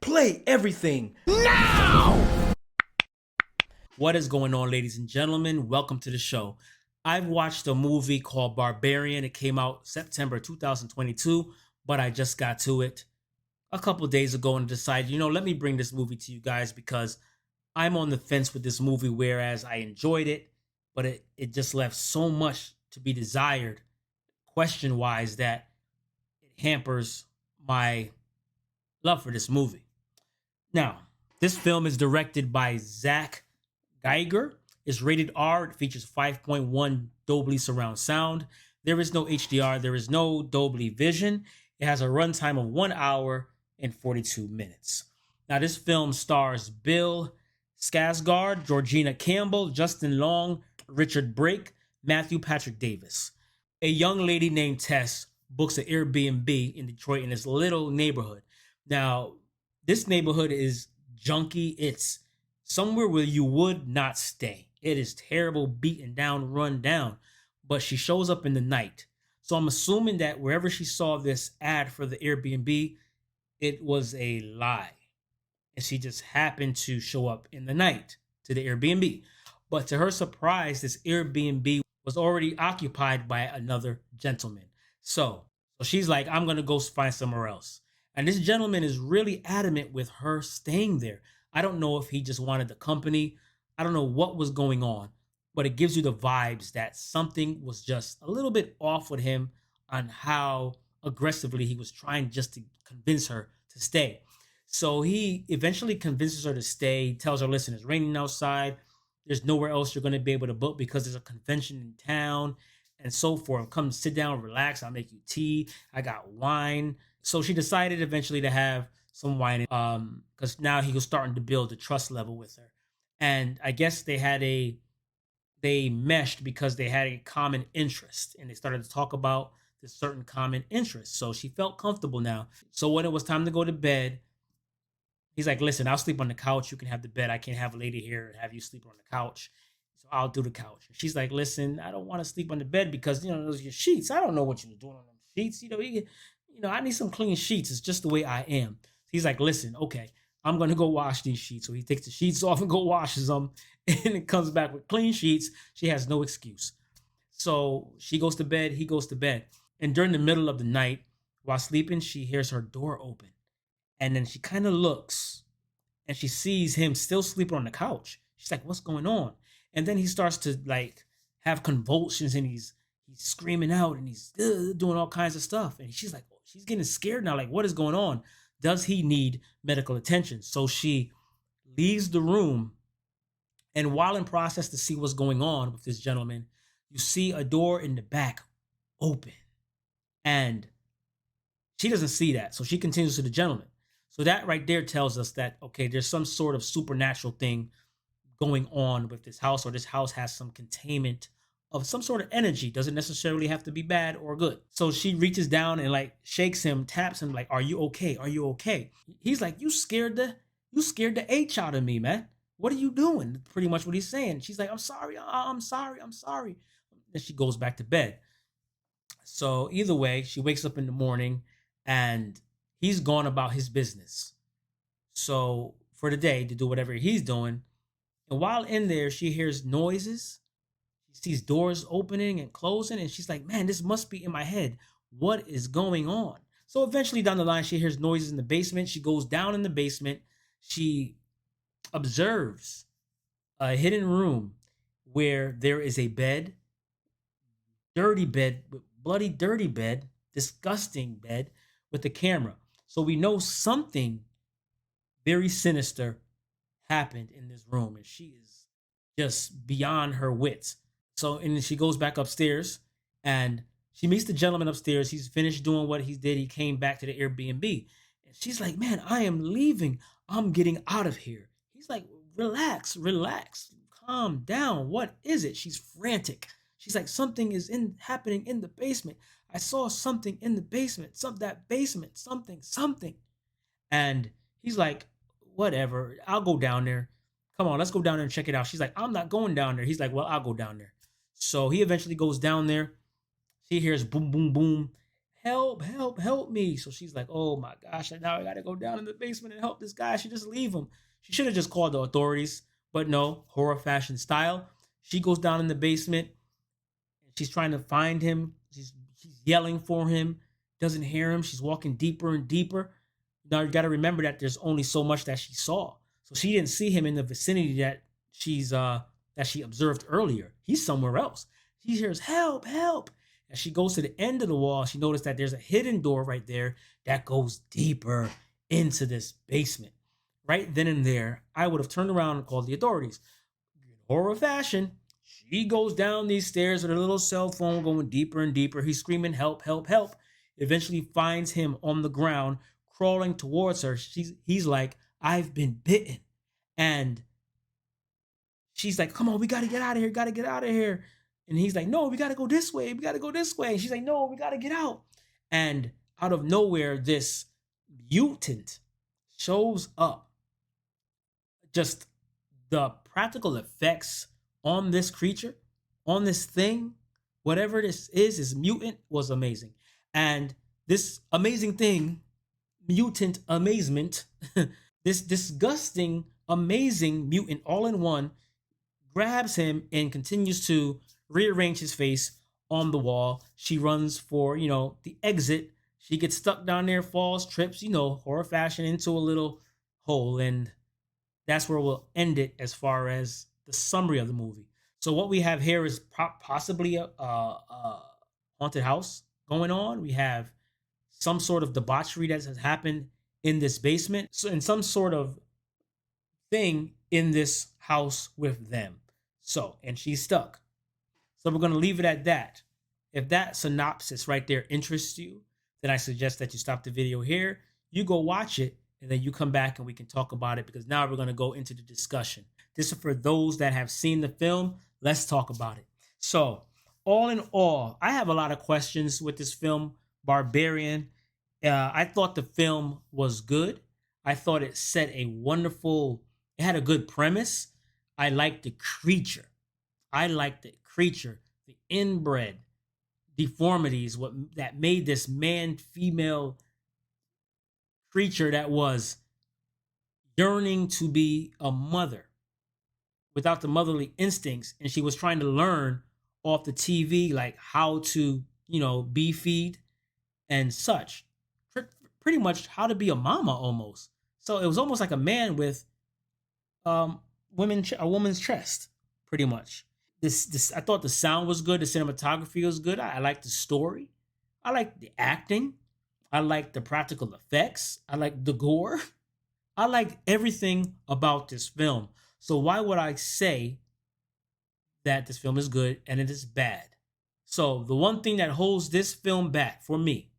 Play everything. What is going on, ladies and gentlemen? Welcome to the show. I've watched a movie called Barbarian. It came out September 2022, but I just got to it a couple days ago and decided, let me bring this movie to you guys because I'm on the fence with this movie, whereas I enjoyed it, but it just left so much to be desired, question-wise, that it hampers my love for this movie. Now, this film is directed by Zach Geiger. It's rated R. It features 5.1 Dolby surround sound. There is no HDR. There is no Dolby Vision. It has a runtime of 1 hour and 42 minutes. Now, this film stars Bill Skarsgård, Georgina Campbell, Justin Long, Richard Brake, Matthew Patrick Davis. A young lady named Tess books an Airbnb in Detroit in this little neighborhood. Now, this neighborhood is junky. It's somewhere where you would not stay. It is terrible, beaten down, run down. But she shows up in the night. So I'm assuming that wherever she saw this ad for the Airbnb, it was a lie. And she just happened to show up in the night to the Airbnb. But to her surprise, this Airbnb was already occupied by another gentleman. So she's like, I'm going to go find somewhere else. And this gentleman is really adamant with her staying there. I don't know if he just wanted the company. I don't know what was going on, but it gives you the vibes that something was just a little bit off with him on how aggressively he was trying just to convince her to stay. So he eventually convinces her to stay, tells her, listen, it's raining outside. There's nowhere else you're going to be able to book because there's a convention in town and so forth. Come sit down, relax. I'll make you tea. I got wine. So she decided eventually to have some wine because now he was starting to build a trust level with her. And I guess they meshed because they had a common interest and they started to talk about this certain common interest. So she felt comfortable now. So when it was time to go to bed, he's like, listen, I'll sleep on the couch. You can have the bed. I can't have a lady here and have you sleep on the couch. So I'll do the couch. And she's like, listen, I don't want to sleep on the bed because, those are your sheets. I don't know what you're doing on them sheets. I need some clean sheets. It's just the way I am. He's like, listen, okay, I'm going to go wash these sheets. So he takes the sheets off and go washes them and it comes back with clean sheets. She has no excuse. So she goes to bed. He goes to bed. And during the middle of the night, while sleeping, she hears her door open. And then she kind of looks and she sees him still sleeping on the couch. She's like, what's going on? And then he starts to have convulsions and he's screaming out and he's doing all kinds of stuff. And she's like, she's getting scared now. Like, what is going on? Does he need medical attention? So she leaves the room. And while in process to see what's going on with this gentleman, you see a door in the back open. And she doesn't see that. So she continues to the gentleman. So that right there tells us that, okay, there's some sort of supernatural thing going on with this house, or this house has some containment of some sort of energy. Doesn't necessarily have to be bad or good. So she reaches down and shakes him, taps him, like, are you okay? Are you okay? He's like, you scared the H out of me, man. What are you doing? Pretty much what he's saying. She's like, I'm sorry. I'm sorry. Then she goes back to bed. So either way, she wakes up in the morning and he's gone about his business. So for the day to do whatever he's doing. And while in there, she hears noises. She sees doors opening and closing. And she's like, man, this must be in my head. What is going on? So eventually down the line, she hears noises in the basement. She goes down in the basement. She observes a hidden room where there is a bed, dirty bed, bloody dirty bed, disgusting bed with a camera. So we know something very sinister happened in this room and she is just beyond her wits. So, and then she goes back upstairs and she meets the gentleman upstairs. He's finished doing what he did. He came back to the Airbnb and she's like, man, I am leaving. I'm getting out of here. He's like, relax, calm down. What is it? She's frantic. She's like, something is happening in the basement. I saw something in the basement, something. And he's like, whatever, I'll go down there. Come on, let's go down there and check it out. She's like, I'm not going down there. He's like, well, I'll go down there. So he eventually goes down there. She hears boom, boom, boom, help, help, help me. So she's like, oh my gosh, now I gotta go down in the basement and help this guy. I should just leave him. She should have just called the authorities, but no, horror fashion style. She goes down in the basement and she's trying to find him. She's yelling for him, doesn't hear him. She's walking deeper and deeper. Now you got to remember that there's only so much that she saw, so she didn't see him in the vicinity that she observed earlier. He's somewhere else. She hears help, help. As she goes to the end of the wall, she noticed that there's a hidden door right there that goes deeper into this basement. Right then and there, I would have turned around and called the authorities. In horror fashion, she goes down these stairs with her little cell phone going deeper and deeper. He's screaming, help, help, help. Eventually finds him on the ground, crawling towards her. He's like, I've been bitten. And she's like, come on, we got to get out of here. Got to get out of here. And he's like, no, we got to go this way. We got to go this way. And she's like, no, we got to get out. And out of nowhere, this mutant shows up. Just the practical effects on this creature, on this thing, whatever this mutant, was amazing. And this amazing thing, mutant amazement, this disgusting, amazing mutant all in one, grabs him and continues to rearrange his face on the wall. She runs for, the exit. She gets stuck down there, falls, trips, horror fashion, into a little hole. And that's where we'll end it as far as the summary of the movie. So what we have here is possibly a haunted house going on. We have some sort of debauchery that has happened in this basement, and some sort of thing in this house with them. So, and she's stuck. So we're going to leave it at that. If that synopsis right there interests you, then I suggest that you stop the video here, you go watch it, and then you come back and we can talk about it, because now we're going to go into the discussion. This is for those that have seen the film. Let's talk about it. So, all in all, I have a lot of questions with this film, Barbarian. I thought the film was good. I thought it set it had a good premise. I liked the creature. The inbred deformities, that made this man-female creature that was yearning to be a mother without the motherly instincts, and she was trying to learn off the TV like how to, bee feed and such. Pretty much how to be a mama almost. So it was almost like a man with a woman's chest, pretty much. This I thought the sound was good, the cinematography was good. I liked the story. I liked the acting. I liked the practical effects. I liked the gore. I liked everything about this film. So why would I say that this film is good and it is bad? So the one thing that holds this film back for me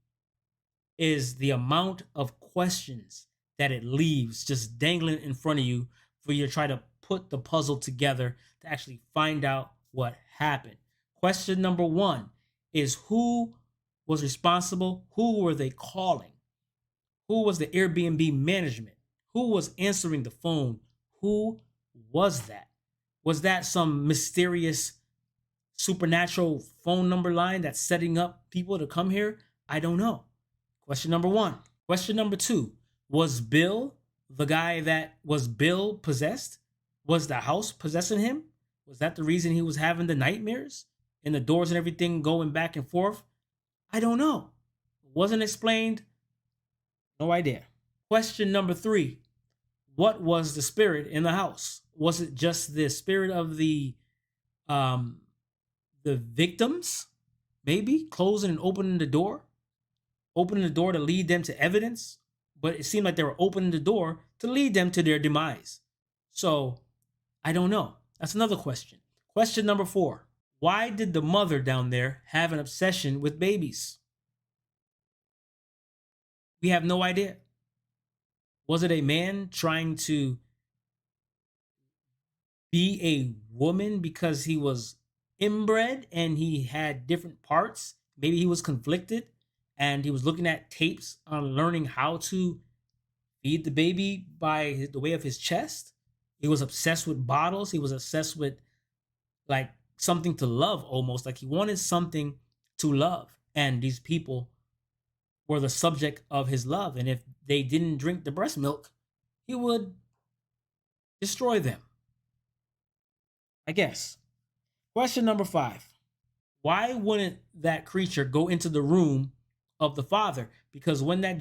is the amount of questions that it leaves just dangling in front of you for you to try to put the puzzle together to actually find out what happened. Question number one is, who was responsible? Who were they calling? Who was the Airbnb management? Who was answering the phone? Who was that? Was that some mysterious supernatural phone number line that's setting up people to come here? I don't know. Question number one. Question number two. Was Bill possessed? Was the house possessing him? Was that the reason he was having the nightmares and the doors and everything going back and forth? I don't know. It wasn't explained. No idea. Question number three. What was the spirit in the house? Was it just the spirit of the victims? Maybe closing and opening the door to lead them to evidence, but it seemed like they were opening the door to lead them to their demise. So I don't know. That's another question. Question number four. Why did the mother down there have an obsession with babies? We have no idea. Was it a man trying to be a woman because he was inbred and he had different parts? Maybe he was conflicted and he was looking at tapes on learning how to feed the baby by the way of his chest. He was obsessed with bottles. He was obsessed with like something to love, almost like he wanted something to love. And these people were the subject of his love. And if they didn't drink the breast milk, he would destroy them, I guess. Question number 5. Why wouldn't that creature go into the room of the father? Because when the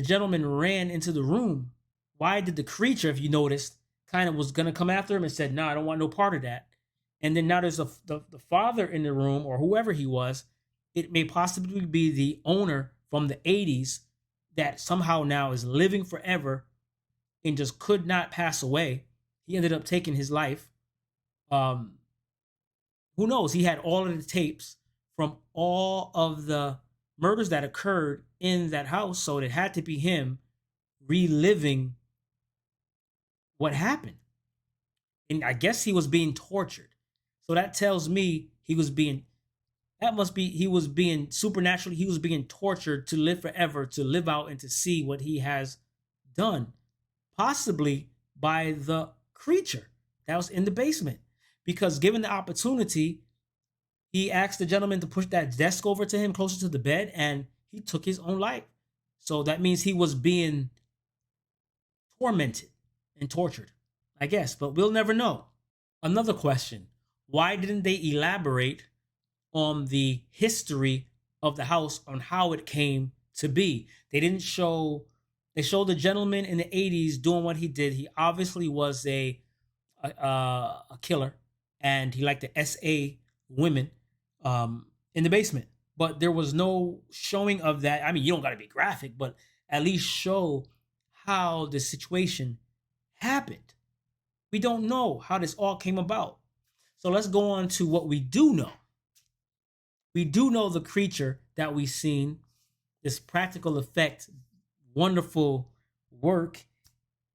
gentleman ran into the room, why did the creature, if you noticed, kind of was going to come after him and said, no, I don't want no part of that. And then now there's the father in the room, or whoever he was. It may possibly be the owner from the 80s that somehow now is living forever and just could not pass away. He ended up taking his life. Who knows? He had all of the tapes from all of the murders that occurred in that house. So it had to be him reliving what happened. And I guess he was being tortured. So that tells me he was being supernaturally, he was being tortured to live forever, to live out and to see what he has done, possibly by the creature that was in the basement. Because given the opportunity, he asked the gentleman to push that desk over to him closer to the bed, and he took his own life. So that means he was being tormented and tortured, I guess, but we'll never know. Another question: why didn't they elaborate on the history of the house, on how it came to be? They didn't show. They showed the gentleman in the 80s doing what he did. He obviously was a killer, and he liked to SA women in the basement. But there was no showing of that. I mean, you don't got to be graphic, but at least show how the situation happened. We don't know how this all came about. So let's go on to what we do know. We do know the creature that we've seen, this practical effect, wonderful work,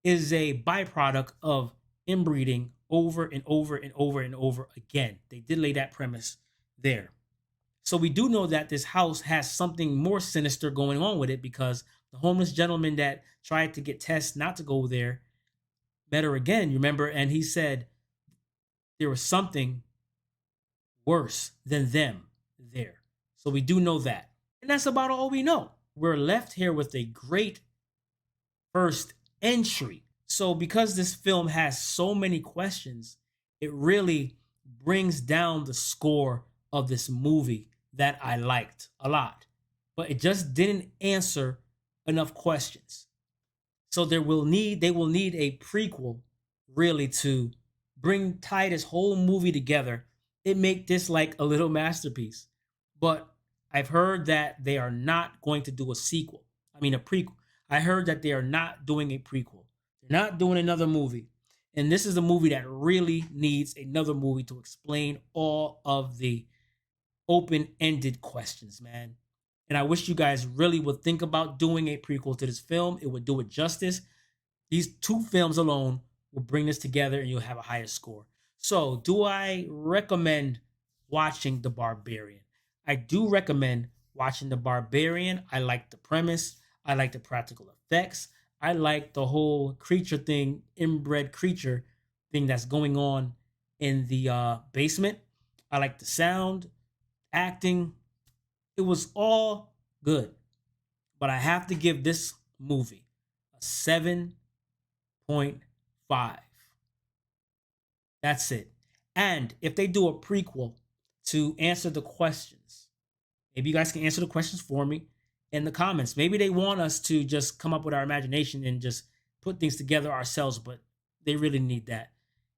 is a byproduct of inbreeding over and over and over and over again. They did lay that premise there. So we do know that this house has something more sinister going on with it, because the homeless gentleman that tried to get Tess not to go there met her again, you remember? And he said there was something worse than them there. So we do know that. And that's about all we know. We're left here with a great first entry. So because this film has so many questions, it really brings down the score of this movie that I liked a lot. But it just didn't answer enough questions. So they will need a prequel really to tie this whole movie together. It make this like a little masterpiece. But I've heard that they are not going to do a sequel. I mean a prequel. I heard that they are not doing a prequel. They're not doing another movie. And this is a movie that really needs another movie to explain all of the open-ended questions, man. And I wish you guys really would think about doing a prequel to this film. It would do it justice. These two films alone will bring this together and you'll have a higher score. So, do I recommend watching The Barbarian? I do recommend watching The Barbarian. I like the premise. I like the practical effects. I like the whole creature thing, inbred creature thing that's going on in the basement. I like the sound, acting. It was all good. But I have to give this movie a 7.5. That's it. And if they do a prequel to answer the questions, maybe you guys can answer the questions for me in the comments. Maybe they want us to just come up with our imagination and just put things together ourselves, but they really need that.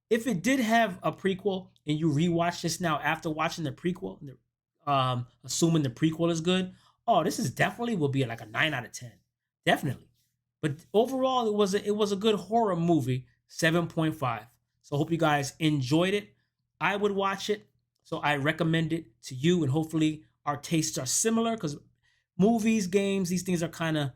If it did have a prequel and you rewatch this now after watching the prequel, assuming the prequel is good, oh, this is definitely will be like a 9 out of 10. Definitely. But overall, it was a good horror movie, 7.5. So I hope you guys enjoyed it. I would watch it, so I recommend it to you, and hopefully our tastes are similar, because movies, games, these things are kind of,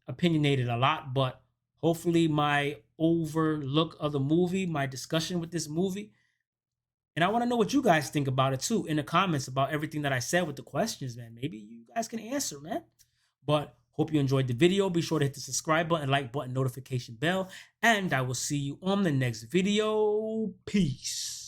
opinionated a lot, but hopefully my overlook of the movie, my discussion with this movie, and I want to know what you guys think about it too in the comments about everything that I said with the questions, man. Maybe you guys can answer, man. But hope you enjoyed the video. Be sure to hit the subscribe button, like button, notification bell, and I will see you on the next video. Peace.